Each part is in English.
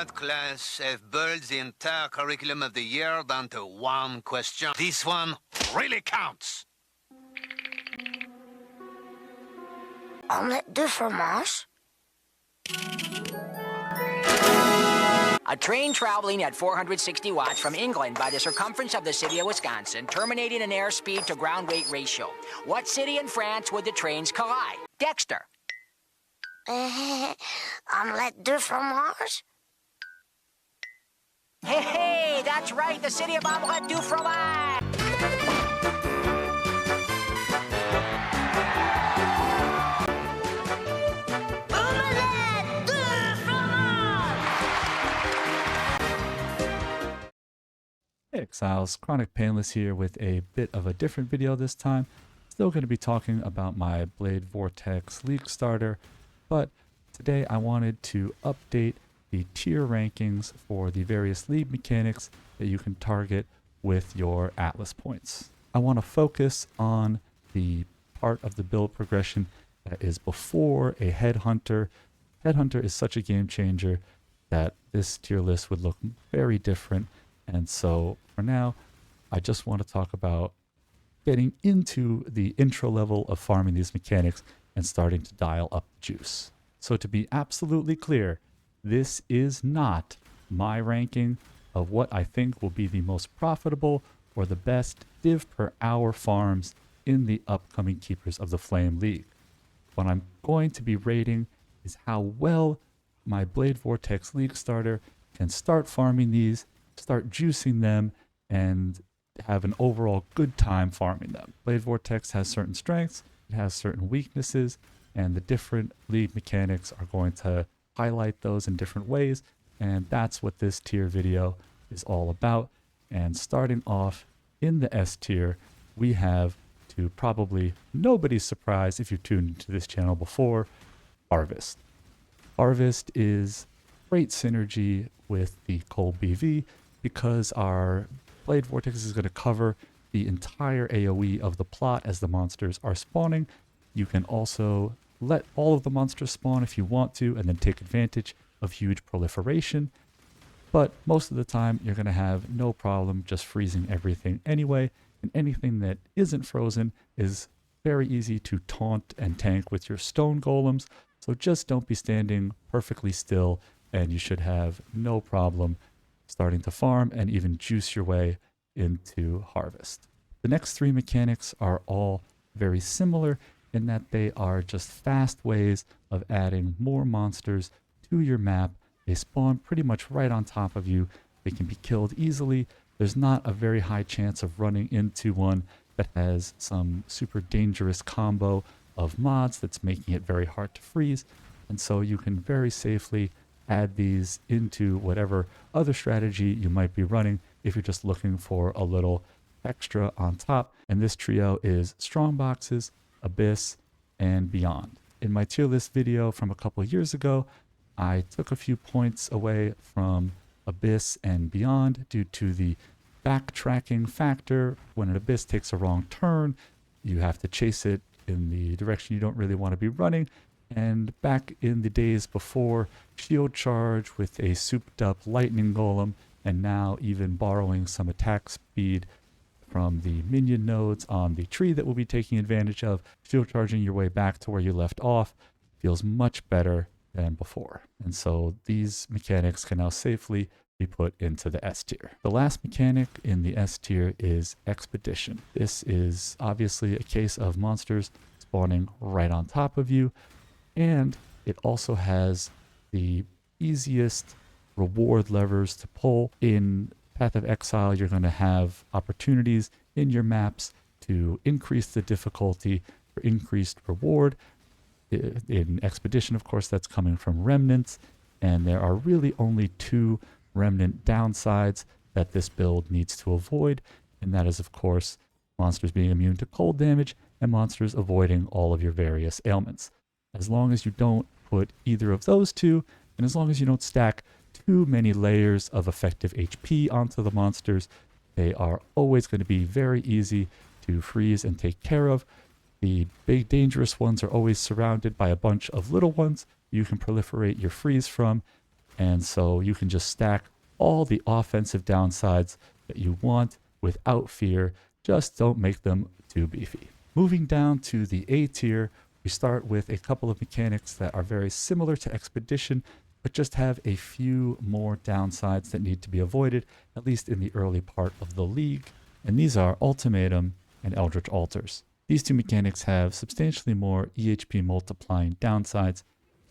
that class have boiled the entire curriculum of the year down to one question. This one really counts. Omelette de fromage? A train traveling at 460 watts from England by the circumference of the city of Wisconsin, terminating an airspeed to ground weight ratio. What city in France would the trains collide? Dexter. Omelette de fromage? Hey, that's right, the city of Omelette du Fromage. Omelette de fromage! Hey Exiles, Chronic Painless here with a bit of a different video this time. Still going to be talking about my Blade Vortex League starter, but today I wanted to update the tier rankings for the various league mechanics that you can target with your Atlas points. I want to focus on the part of the build progression that is before a Headhunter. Headhunter is such a game changer that this tier list would look very different, and so for now I just want to talk about getting into the intro level of farming these mechanics and starting to dial up juice. So to be absolutely clear, this is not my ranking of what I think will be the most profitable or the best div per hour farms in the upcoming Keepers of the Flame League. What I'm going to be rating is how well my Blade Vortex League starter can start farming these, start juicing them, and have an overall good time farming them. Blade Vortex has certain strengths, it has certain weaknesses, and the different league mechanics are going to highlight those in different ways, and that's what this tier video is all about. And starting off in the S tier, we have, to probably nobody's surprise if you've tuned into this channel before, Harvest. Harvest is great synergy with the Cold BV because our Blade Vortex is going to cover the entire AoE of the plot as the monsters are spawning. You can also let all of the monsters spawn if you want to, and then take advantage of huge proliferation. But most of the time, you're going to have no problem just freezing everything anyway, and anything that isn't frozen is very easy to taunt and tank with your stone golems. So just don't be standing perfectly still, and you should have no problem starting to farm and even juice your way into Harvest. The next three mechanics are all very similar in that they are just fast ways of adding more monsters to your map. They spawn pretty much right on top of you. They can be killed easily. There's not a very high chance of running into one that has some super dangerous combo of mods that's making it very hard to freeze. And so you can very safely add these into whatever other strategy you might be running if you're just looking for a little extra on top. And this trio is Strongboxes, Abyss, and Beyond. In my tier list video from a couple of years ago, I took a few points away from Abyss and Beyond due to the backtracking factor. When an Abyss takes a wrong turn, you have to chase it in the direction you don't really want to be running. And back in the days before Shield Charge with a souped up Lightning Golem, and now even borrowing some attack speed from the minion nodes on the tree that we'll be taking advantage of, shield charging your way back to where you left off feels much better than before. And so these mechanics can now safely be put into the S tier. The last mechanic in the S tier is Expedition. This is obviously a case of monsters spawning right on top of you, and it also has the easiest reward levers to pull. In Path of Exile, you're going to have opportunities in your maps to increase the difficulty for increased reward. In Expedition, of course, that's coming from Remnants, and there are really only two Remnant downsides that this build needs to avoid, and that is, of course, monsters being immune to cold damage and monsters avoiding all of your various ailments. As long as you don't put either of those two, and as long as you don't stack too many layers of effective HP onto the monsters, they are always going to be very easy to freeze and take care of. The big dangerous ones are always surrounded by a bunch of little ones you can proliferate your freeze from. And so you can just stack all the offensive downsides that you want without fear. Just don't make them too beefy. Moving down to the A tier, we start with a couple of mechanics that are very similar to Expedition, but just have a few more downsides that need to be avoided, at least in the early part of the league. And these are Ultimatum and Eldritch Altars. These two mechanics have substantially more EHP multiplying downsides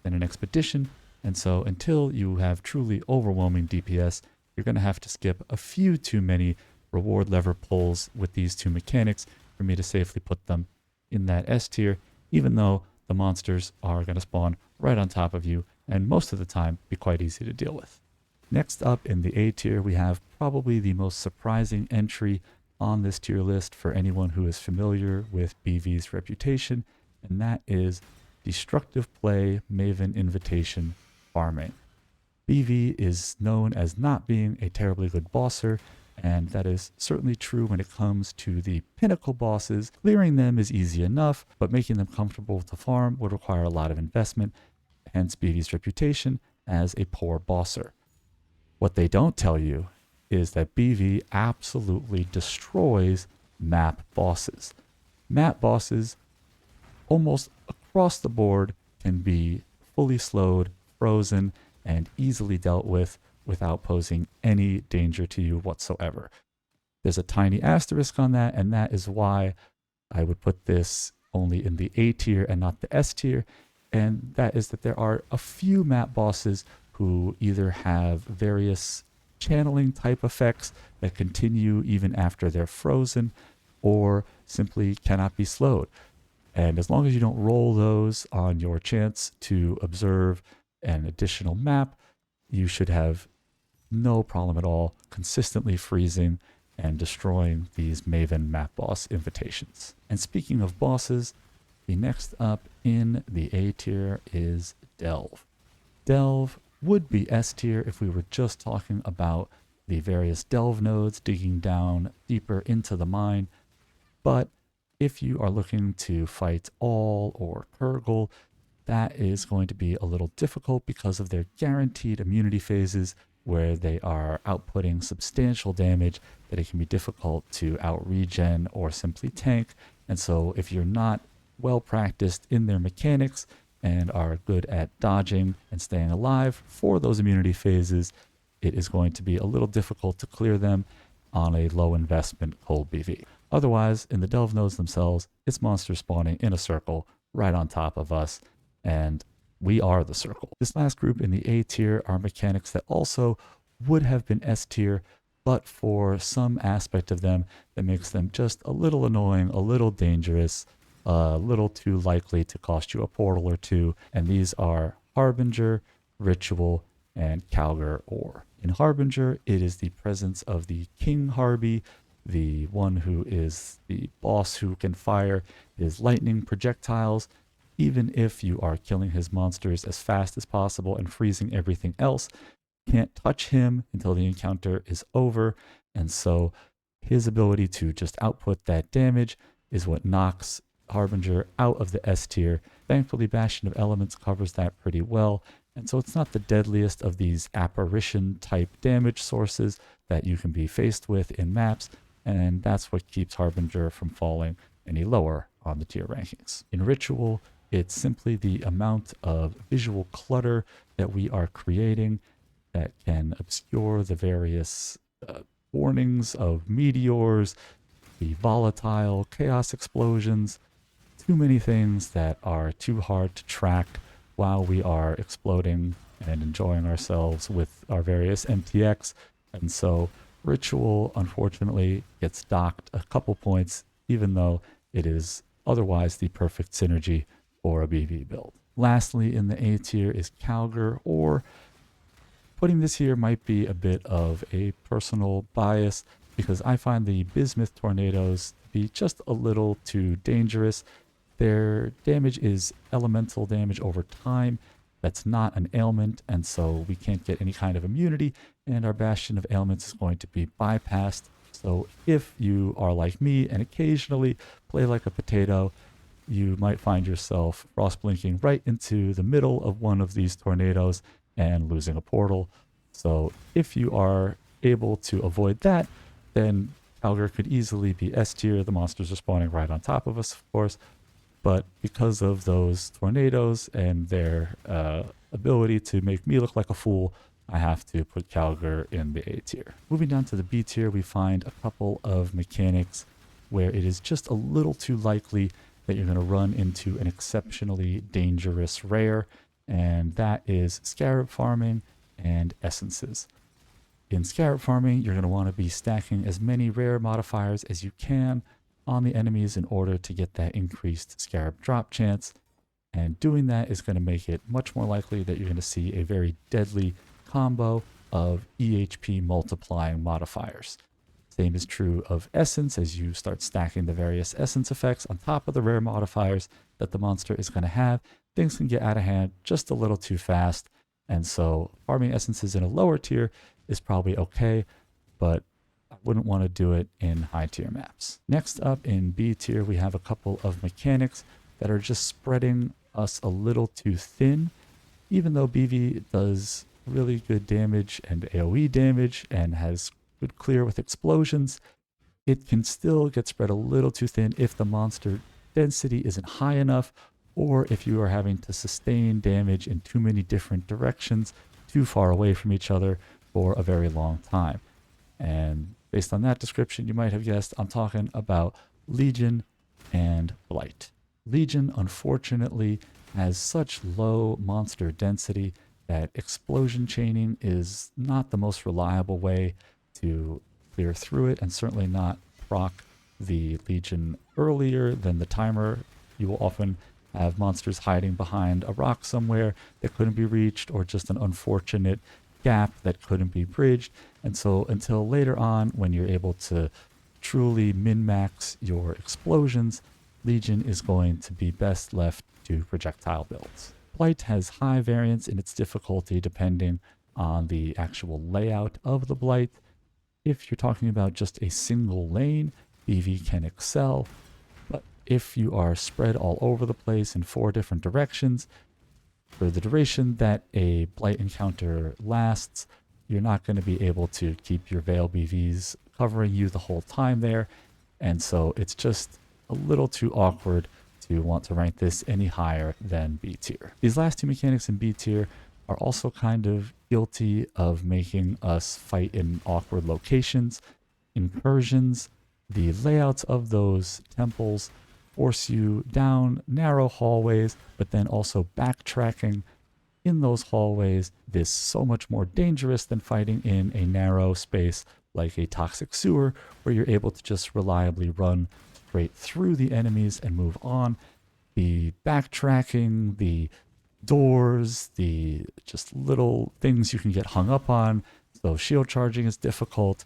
than an Expedition, and so until you have truly overwhelming DPS, you're going to have to skip a few too many reward lever pulls with these two mechanics for me to safely put them in that S tier, even though the monsters are going to spawn right on top of you and most of the time be quite easy to deal with. Next up in the A tier, we have probably the most surprising entry on this tier list for anyone who is familiar with BV's reputation, and that is Destructive Play Maven Invitation farming. BV is known as not being a terribly good bosser, and that is certainly true when it comes to the pinnacle bosses. Clearing them is easy enough, but making them comfortable to farm would require a lot of investment, hence BV's reputation as a poor bosser. What they don't tell you is that BV absolutely destroys map bosses. Map bosses, almost across the board, can be fully slowed, frozen, and easily dealt with without posing any danger to you whatsoever. There's a tiny asterisk on that, and that is why I would put this only in the A tier and not the S tier, and that is that there are a few map bosses who either have various channeling type effects that continue even after they're frozen, or simply cannot be slowed. And as long as you don't roll those on your chance to observe an additional map, you should have no problem at all consistently freezing and destroying these Maven map boss invitations. And speaking of bosses, the next up in the A tier is Delve. Delve would be S tier if we were just talking about the various Delve nodes digging down deeper into the mine, but if you are looking to fight All or Kurgle, that is going to be a little difficult because of their guaranteed immunity phases where they are outputting substantial damage that it can be difficult to out-regen or simply tank. And so if you're not well practiced in their mechanics and are good at dodging and staying alive for those immunity phases, it is going to be a little difficult to clear them on a low investment cold BV. Otherwise, in the Delve nodes themselves, it's monsters spawning in a circle right on top of us, and we are the circle. This last group in the A tier are mechanics that also would have been S tier, but for some aspect of them that makes them just a little annoying, a little dangerous, a little too likely to cost you a portal or two, and these are Harbinger, Ritual, and Calgar Ore. In Harbinger, it is the presence of the King Harby, the one who is the boss who can fire his lightning projectiles, even if you are killing his monsters as fast as possible and freezing everything else. Can't touch him until the encounter is over, and so his ability to just output that damage is what knocks Harbinger out of the S tier. Thankfully, Bastion of Elements covers that pretty well, and so it's not the deadliest of these apparition type damage sources that you can be faced with in maps, and that's what keeps Harbinger from falling any lower on the tier rankings. In Ritual, it's simply the amount of visual clutter that we are creating that can obscure the various warnings of meteors, the volatile chaos explosions, too many things that are too hard to track while we are exploding and enjoying ourselves with our various MTX. And so Ritual, unfortunately, gets docked a couple points, even though it is otherwise the perfect synergy for a BV build. Lastly, in the A tier is Calgar, or putting this here might be a bit of a personal bias because I find the Bismuth tornadoes to be just a little too dangerous. Their damage is elemental damage over time. That's not an ailment, and so we can't get any kind of immunity, and our Bastion of Ailments is going to be bypassed. So if you are like me and occasionally play like a potato, you might find yourself frost blinking right into the middle of one of these tornadoes, and losing a portal. So if you are able to avoid that, then Calgar could easily be S tier. The monsters are spawning right on top of us, of course. But because of those tornadoes and their ability to make me look like a fool, I have to put Calgar in the A tier. Moving down to the B tier, we find a couple of mechanics where it is just a little too likely that you're going to run into an exceptionally dangerous rare, and that is scarab farming and essences. In scarab farming, you're going to want to be stacking as many rare modifiers as you can on the enemies in order to get that increased scarab drop chance, and doing that is going to make it much more likely that you're going to see a very deadly combo of EHP multiplying modifiers. Same is true of essence. As you start stacking the various essence effects on top of the rare modifiers that the monster is going to have, things can get out of hand just a little too fast. And so farming essences in a lower tier is probably okay, but I wouldn't want to do it in high tier maps. Next up in B tier, we have a couple of mechanics that are just spreading us a little too thin. Even though BV does really good damage and AoE damage and has good clear with explosions, it can still get spread a little too thin if the monster density isn't high enough, or if you are having to sustain damage in too many different directions too far away from each other for a very long time. And based on that description, you might have guessed I'm talking about Legion and Blight. Legion, unfortunately, has such low monster density that explosion chaining is not the most reliable way to clear through it, and certainly not proc the Legion earlier than the timer. You will often have monsters hiding behind a rock somewhere that couldn't be reached, or just an unfortunate gap that couldn't be bridged. And so until later on, when you're able to truly min-max your explosions, Legion is going to be best left to projectile builds. Blight has high variance in its difficulty depending on the actual layout of the Blight. If you're talking about just a single lane, BV can excel, but if you are spread all over the place in 4 different directions, for the duration that a Blight encounter lasts, you're not going to be able to keep your Veil BVs covering you the whole time there, and so it's just a little too awkward to want to rank this any higher than B tier. These last 2 mechanics in B tier are also kind of guilty of making us fight in awkward locations. Incursions, the layouts of those temples force you down narrow hallways, but then also backtracking in those hallways is so much more dangerous than fighting in a narrow space like a toxic sewer, where you're able to just reliably run straight through the enemies and move on. The backtracking, the doors, the just little things you can get hung up on, so shield charging is difficult.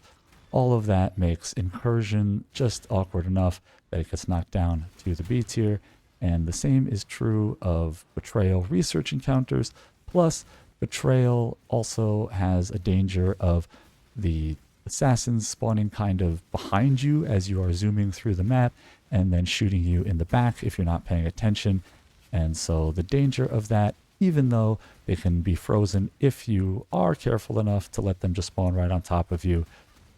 All of that makes Incursion just awkward enough that it gets knocked down to the B tier. And the same is true of Betrayal research encounters. Plus, Betrayal also has a danger of the assassins spawning kind of behind you as you are zooming through the map, and then shooting you in the back if you're not paying attention. And so the danger of that, even though they can be frozen if you are careful enough to let them just spawn right on top of you,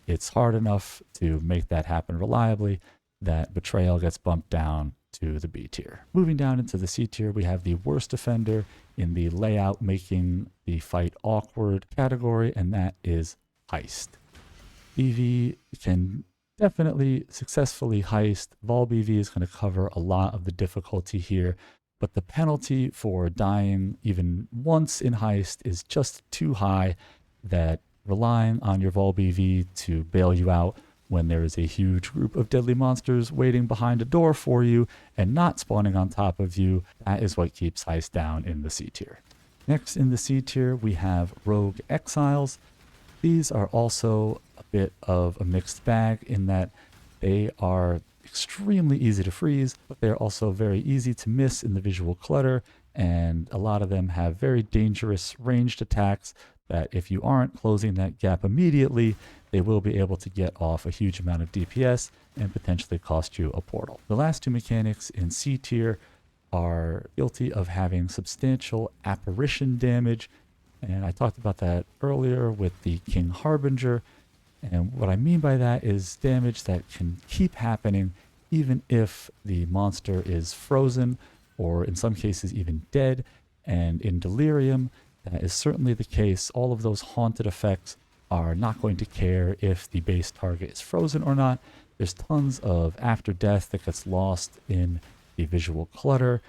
it's hard enough to make that happen reliably that Betrayal gets bumped down to the B tier. Moving down into the C tier, we have the worst offender in the layout making the fight awkward category, and that is Heist. BV can definitely successfully heist. Vol BV is going to cover a lot of the difficulty here, but the penalty for dying even once in heist is just too high that relying on your Vol BV to bail you out when there is a huge group of deadly monsters waiting behind a door for you and not spawning on top of you, that is what keeps heist down in the C tier. Next in the C tier, we have Rogue Exiles. These are also a bit of a mixed bag in that they are extremely easy to freeze, but they're also very easy to miss in the visual clutter, and a lot of them have very dangerous ranged attacks that if you aren't closing that gap immediately, they will be able to get off a huge amount of DPS and potentially cost you a portal. The last 2 mechanics in C tier are guilty of having substantial apparition damage, And I talked about that earlier with the King Harbinger. And what I mean by that is damage that can keep happening even if the monster is frozen or in some cases even dead. And in Delirium, that is certainly the case. All of those haunted effects are not going to care if the base target is frozen or not. There's tons of after death that gets lost in the visual clutter.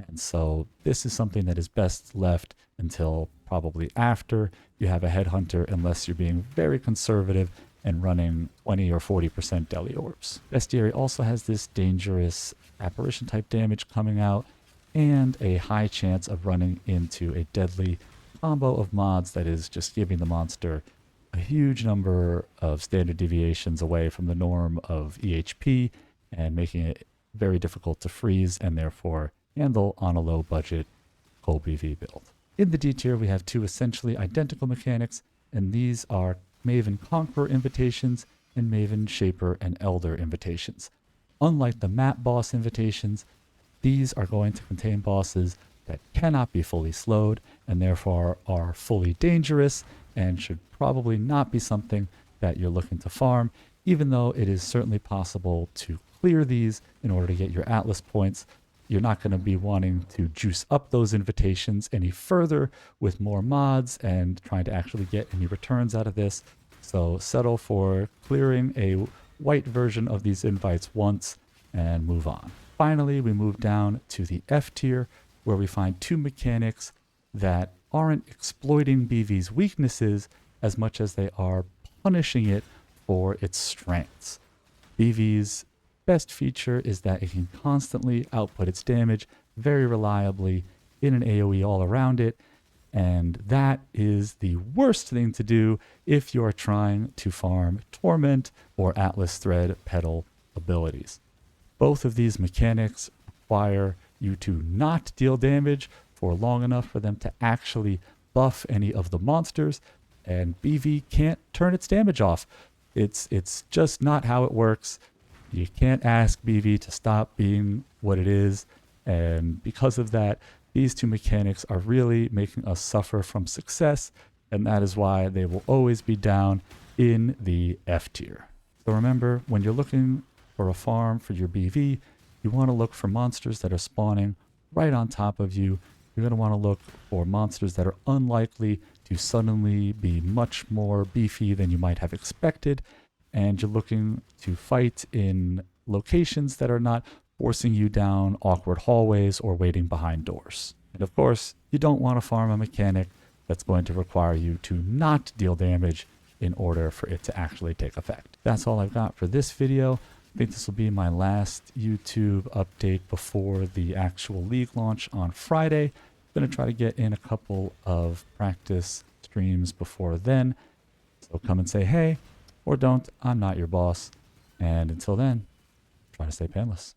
And so this is something that is best left until probably after you have a headhunter, unless you're being very conservative and running 20 or 40% deli orbs. Bestiary also has this dangerous apparition type damage coming out and a high chance of running into a deadly combo of mods that is just giving the monster a huge number of standard deviations away from the norm of EHP and making it very difficult to freeze and therefore handle on a low budget full BV build. In the D tier, we have two essentially identical mechanics, and these are Maven Conqueror invitations and Maven Shaper and Elder invitations. Unlike the map boss invitations, these are going to contain bosses that cannot be fully slowed and therefore are fully dangerous and should probably not be something that you're looking to farm, even though it is certainly possible to clear these in order to get your Atlas points. You're not going to be wanting to juice up those invitations any further with more mods and trying to actually get any returns out of this. So settle for clearing a white version of these invites once and move on. Finally, we move down to the F tier, where we find two mechanics that aren't exploiting BV's weaknesses as much as they are punishing it for its strengths. BV's best feature is that it can constantly output its damage very reliably in an AoE all around it, and that is the worst thing to do if you are trying to farm Torment or Atlas Thread Petal abilities. Both of these mechanics require you to not deal damage for long enough for them to actually buff any of the monsters, and BV can't turn its damage off. It's just not how it works. You can't ask BV to stop being what it is, and because of that, these two mechanics are really making us suffer from success, and that is why they will always be down in the F tier. So remember, when you're looking for a farm for your BV, you want to look for monsters that are spawning right on top of you. You're going to want to look for monsters that are unlikely to suddenly be much more beefy than you might have expected. And you're looking to fight in locations that are not forcing you down awkward hallways or waiting behind doors. And of course, you don't want to farm a mechanic that's going to require you to not deal damage in order for it to actually take effect. That's all I've got for this video. I think this will be my last YouTube update before the actual league launch on Friday. I'm going to try to get in a couple of practice streams before then. So come and say hey, or don't. I'm not your boss. And until then, try to stay painless.